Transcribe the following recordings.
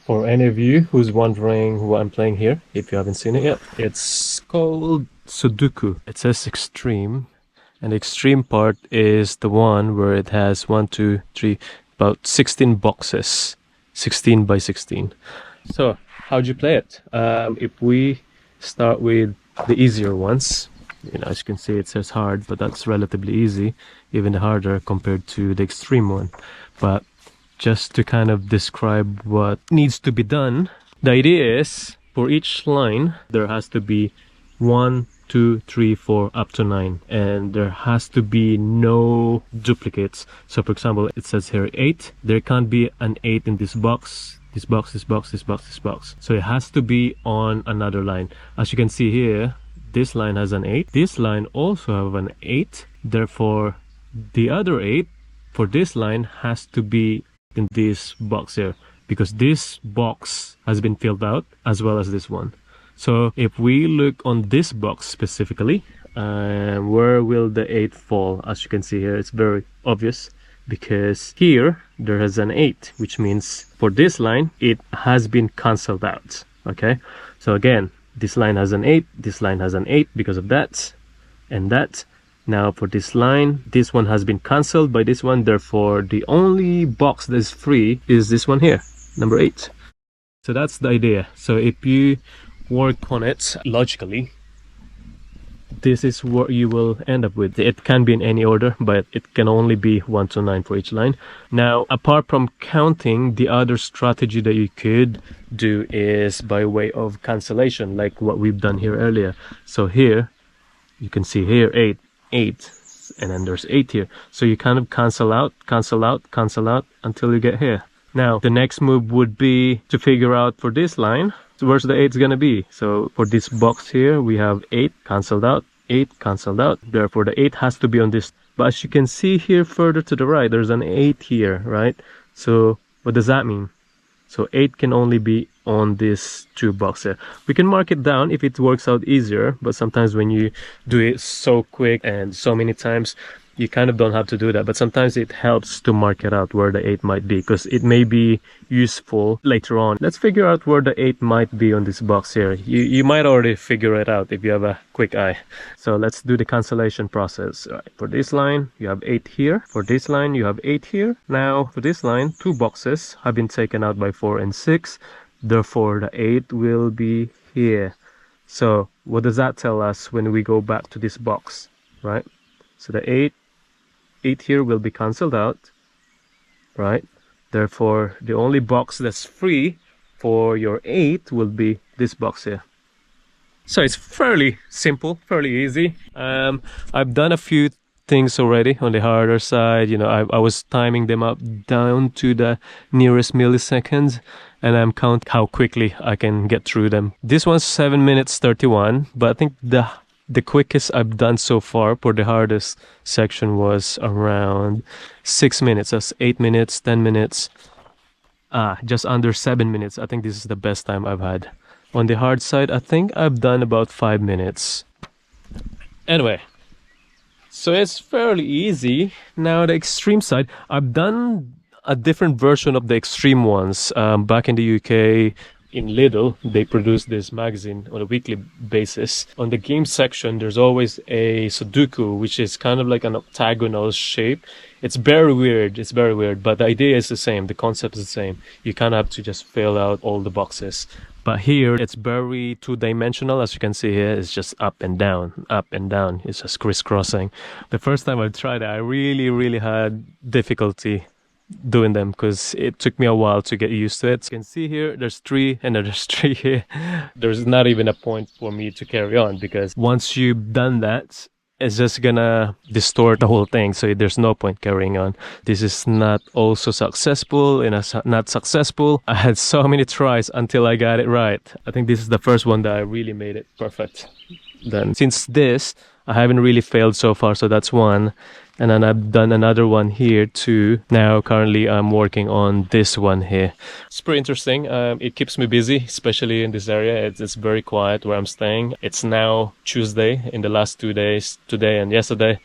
For any of you who's wondering what I'm playing here, if you haven't seen it yet, it's called Sudoku. It says extreme, and the extreme part is the one where it has 1, 2, 3, about 16 boxes, 16 by 16. So how'd you play it? If we start with the easier ones, as you can see it says hard, but that's relatively easy, even harder compared to the extreme one. But just to kind of describe what needs to be done, the idea is for each line there has to be 1, 2, 3, 4 up to 9, and there has to be no duplicates. So for example, it says here 8. There can't be an 8 in this box, this box, this box, this box, this box. So it has to be on another line. As you can see here, this line has an 8. This line also have an 8. Therefore, the other 8 for this line has to be in this box here, because this box has been filled out as well as this one. So if we look on this box specifically, where will the 8 fall? As you can see here, it's very obvious, because here there has an 8, which means for this line it has been cancelled out. Okay, so again, this line has an 8, this line has an 8 because of that and that. Now for this line, this one has been cancelled by this one, therefore the only box that is free is this one here, number 8. So that's the idea. So if you work on it logically, this is what you will end up with. It can be in any order, but it can only be 1 to 9 for each line. Now, apart from counting, the other strategy that you could do is by way of cancellation, like what we've done here earlier. So here, you can see here 8, 8, and then there's 8 here. So you kind of cancel out, cancel out, cancel out until you get here. Now, the next move would be to figure out for this line, so where's the 8's gonna be? So for this box here, we have 8 cancelled out, 8 cancelled out. Therefore, the 8 has to be on this. But as you can see here further to the right, there's an 8 here, right? So what does that mean? So 8 can only be on this 2 box here. We can mark it down if it works out easier, but sometimes when you do it so quick and so many times, you kind of don't have to do that. But sometimes it helps to mark it out where the 8 might be, because it may be useful later on. Let's figure out where the 8 might be on this box here. You might already figure it out if you have a quick eye. So let's do the cancellation process. All right, for this line, you have 8 here. For this line, you have 8 here. Now, for this line, 2 boxes have been taken out by 4 and 6. Therefore, the 8 will be here. So what does that tell us when we go back to this box, right? So the 8 here will be cancelled out, right? Therefore, the only box that's free for your 8 will be this box here. So it's fairly simple, fairly easy. I've done a few things already on the harder side. I was timing them up down to the nearest milliseconds, and I'm counting how quickly I can get through them. This one's 7 minutes 31, but I think the quickest I've done so far for the hardest section was around 6 minutes. That's 8 minutes, 10 minutes, just under 7 minutes. I think this is the best time I've had. On the hard side, I think I've done about 5 minutes. Anyway, so it's fairly easy. Now the extreme side, I've done a different version of the extreme ones. Back in the UK, in Lidl, they produce this magazine on a weekly basis. On the game section, there's always a Sudoku, which is kind of like an octagonal shape. It's very weird, but the idea is the same, the concept is the same. You kind of have to just fill out all the boxes. But here, it's very two-dimensional. As you can see here, it's just up and down, up and down. It's just crisscrossing. The first time I tried it, I really had difficulty doing them, because it took me a while to get used to it. You can see here there's 3 and there's 3 here. There's not even a point for me to carry on, because once you've done that, it's just gonna distort the whole thing, so there's no point carrying on. This is not also successful and not successful. I had so many tries until I got it right. I think this is the first one that I really made it perfect. Then since this, I haven't really failed so far, so that's one. And then I've done another one here too. Now currently I'm working on this one here. It's pretty interesting. It keeps me busy, especially in this area. It's very quiet where I'm staying. It's now Tuesday in the last 2 days, today and yesterday,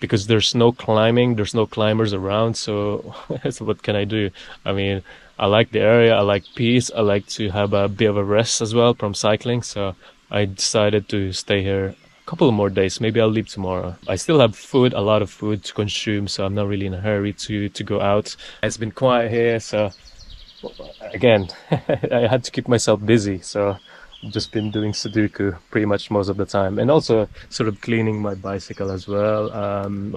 because there's no climbing, there's no climbers around. So what can I do? I mean, I like the area, I like peace, I like to have a bit of a rest as well from cycling. So I decided to stay here a couple of more days. Maybe I'll leave tomorrow. I still have food, a lot of food to consume, so I'm not really in a hurry to go out. It's been quiet here, so again, I had to keep myself busy. So I've just been doing Sudoku pretty much most of the time, and also sort of cleaning my bicycle as well.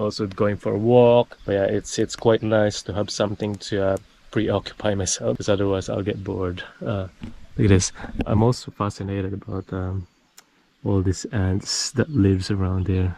Also going for a walk. But yeah, it's quite nice to have something to preoccupy myself, because otherwise I'll get bored. Look at this. I'm also fascinated about all these ants that lives around here.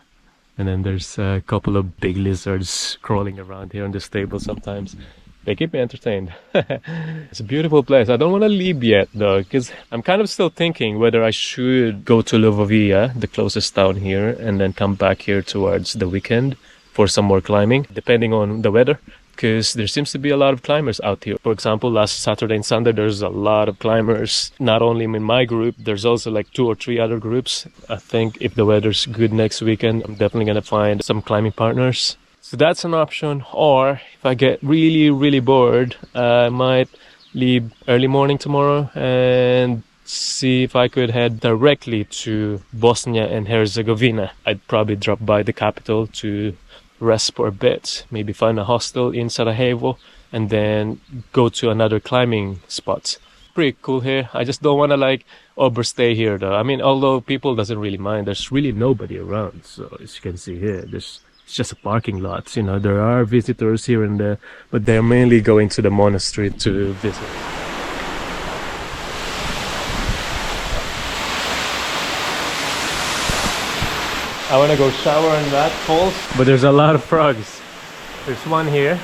And then there's a couple of big lizards crawling around here on this table sometimes. They keep me entertained. It's a beautiful place. I don't want to leave yet though, because I'm kind of still thinking whether I should go to Ljubovija, the closest town here, and then come back here towards the weekend for some more climbing, depending on the weather. Because there seems to be a lot of climbers out here. For example, last Saturday and Sunday, there's a lot of climbers. Not only in my group, there's also like 2 or 3 other groups. I think if the weather's good next weekend, I'm definitely going to find some climbing partners. So that's an option. Or if I get really, really bored, I might leave early morning tomorrow and see if I could head directly to Bosnia and Herzegovina. I'd probably drop by the capital to rest for a bit, maybe find a hostel in Sarajevo, and then go to another climbing spot. Pretty cool here. I just don't want to like overstay here though. I mean, although people doesn't really mind, there's really nobody around. So as you can see here, it's just a parking lot. You know, there are visitors here and there, but they're mainly going to the monastery to visit. I want to go shower in that falls, but there's a lot of frogs. There's one here,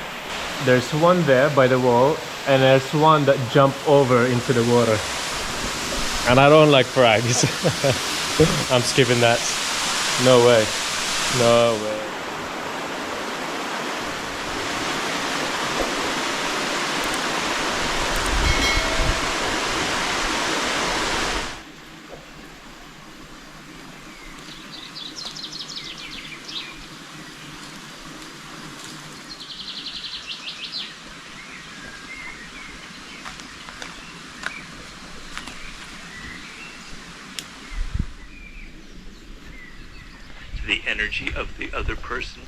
there's one there by the wall, and there's one that jumped over into the water. And I don't like frogs. I'm skipping that. No way. No way. The energy of the other person,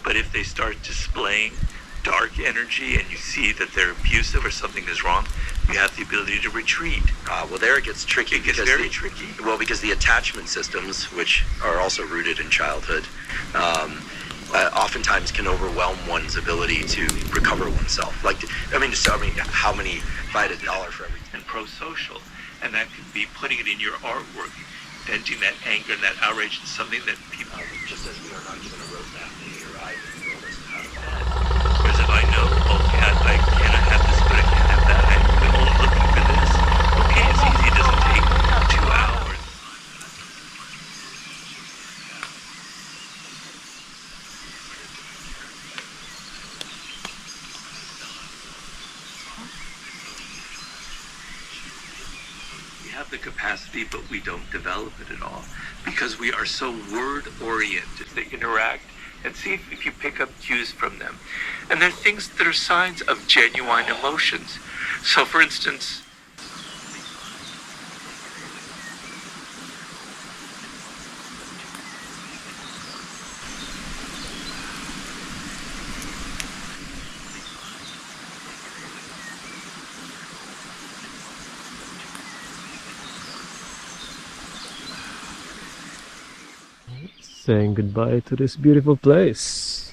but if they start displaying dark energy and you see that they're abusive or something is wrong, you have the ability to retreat. Well, there it gets tricky. It gets very tricky. Well, because the attachment systems, which are also rooted in childhood, oftentimes can overwhelm one's ability to recover oneself. Like, how many, if I had $1 for every. And pro-social, and that could be putting it in your artwork, venting that anger and that outrage into something that people. Just as we are not given a roadmap to your eye, how to. Whereas if I know, I cannot have this, but I can have that. I'm only looking for this. Okay, it's easy. It doesn't take 2 hours. We have the capacity, but we don't develop it at all because we are so word-oriented. They interact and see if you pick up cues from them. And they're things that are signs of genuine emotions. So, for instance, Saying goodbye to this beautiful place.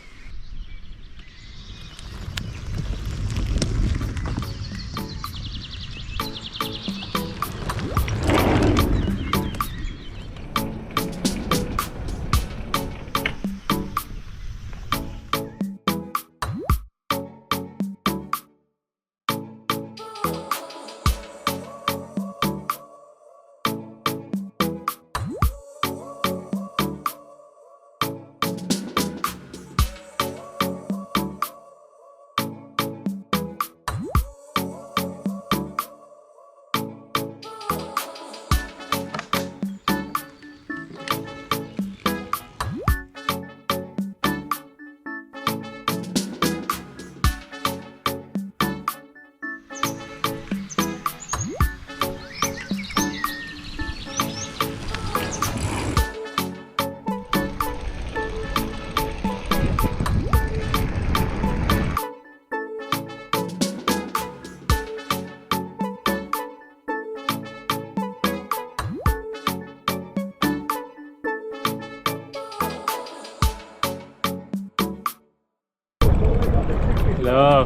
Hello.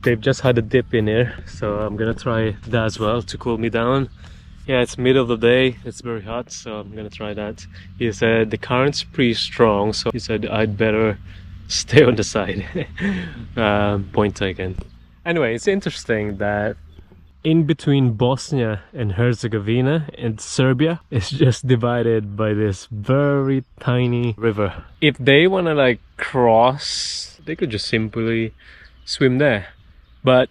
They've just had a dip in here, so I'm gonna try that as well to cool me down. Yeah, it's middle of the day, it's very hot, so I'm gonna try that. He said the current's pretty strong, so he said I'd better stay on the side. Point taken. Anyway, it's interesting that in between Bosnia and Herzegovina and Serbia, it's just divided by this very tiny river. If they want to like cross, they could just simply swim there. But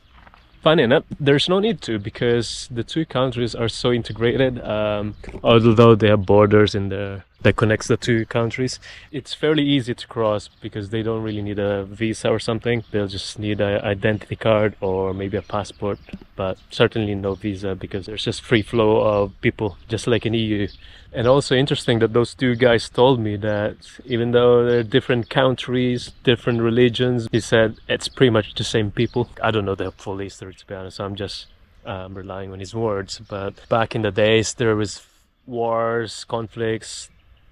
funny enough, there's no need to, because the two countries are so integrated. Although they have borders in there that connects the two countries, it's fairly easy to cross because they don't really need a visa or something. They'll just need an identity card or maybe a passport, but certainly no visa because there's just free flow of people, just like in EU. And also interesting that those two guys told me that even though they're different countries, different religions, he said it's pretty much the same people. I don't know the full history, to be honest, so I'm just relying on his words. But back in the days, there was wars, conflicts.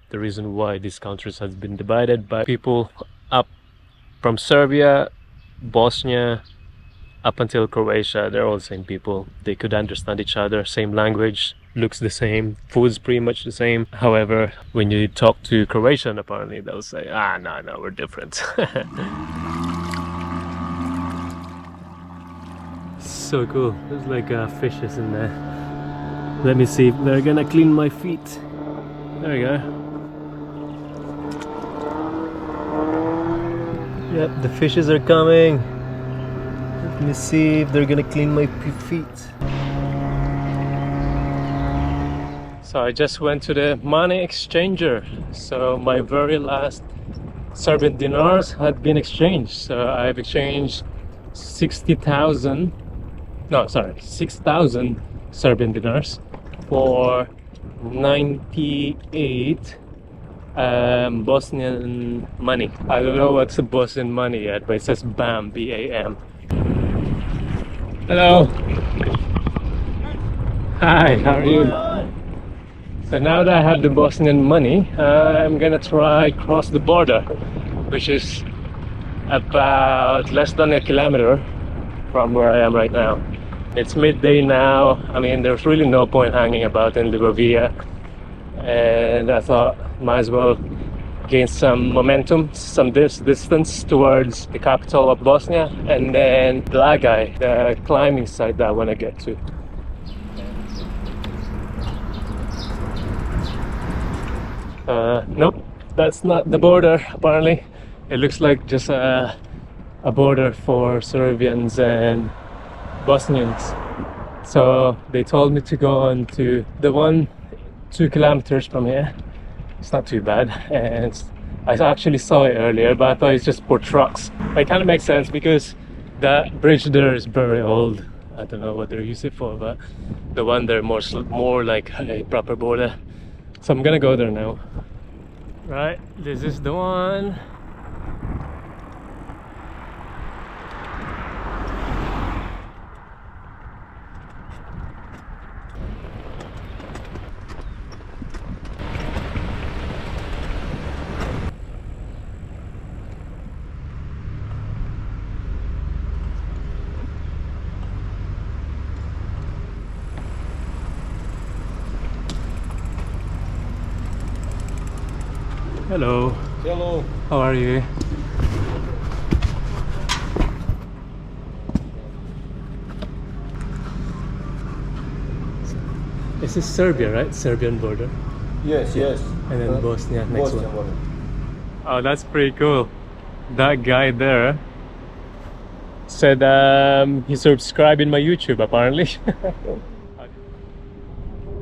The reason why these countries have been divided by people up from Serbia, Bosnia, up until Croatia, they're all the same people. They could understand each other, same language, looks the same, food's pretty much the same. However, when you talk to Croatian, apparently they'll say, no, we're different. So cool. There's like fishes in there. Let me see if they're gonna clean my feet. There we go. Yep, the fishes are coming. Let me see if they're gonna clean my feet. So I just went to the money exchanger. So my very last Serbian dinars had been exchanged. So I've exchanged 6,000 Serbian dinars for 98 Bosnian money. I don't know what's the Bosnian money yet, but it says BAM, B-A-M. Hello. Hi, how are you? So now that I have the Bosnian money, I'm gonna try cross the border, which is about less than a kilometer from where I am right now. It's midday now. I mean, there's really no point hanging about in ljubovija, and I thought might as well gain some momentum, some distance towards the capital of Bosnia, and then Blagaj, the climbing site that I want to get to. Nope, that's not the border apparently. It looks like just a border for Serbians and Bosnians. So they told me to go on to the one 2 kilometers from here. It's not too bad, and I actually saw it earlier, but I thought it's just for trucks. It kind of makes sense because that bridge there is very old. I don't know what they're used it for, but the one there more like a proper border. So I'm gonna go there now. Right, this is the one. Hello. Hello. How are you? This is Serbia, right? Serbian border. Yes, yes. And then Bosnia next Bosnia one. border. Oh, that's pretty cool. That guy there said he's subscribing my YouTube apparently.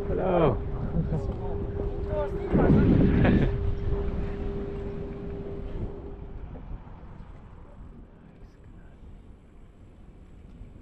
Hello.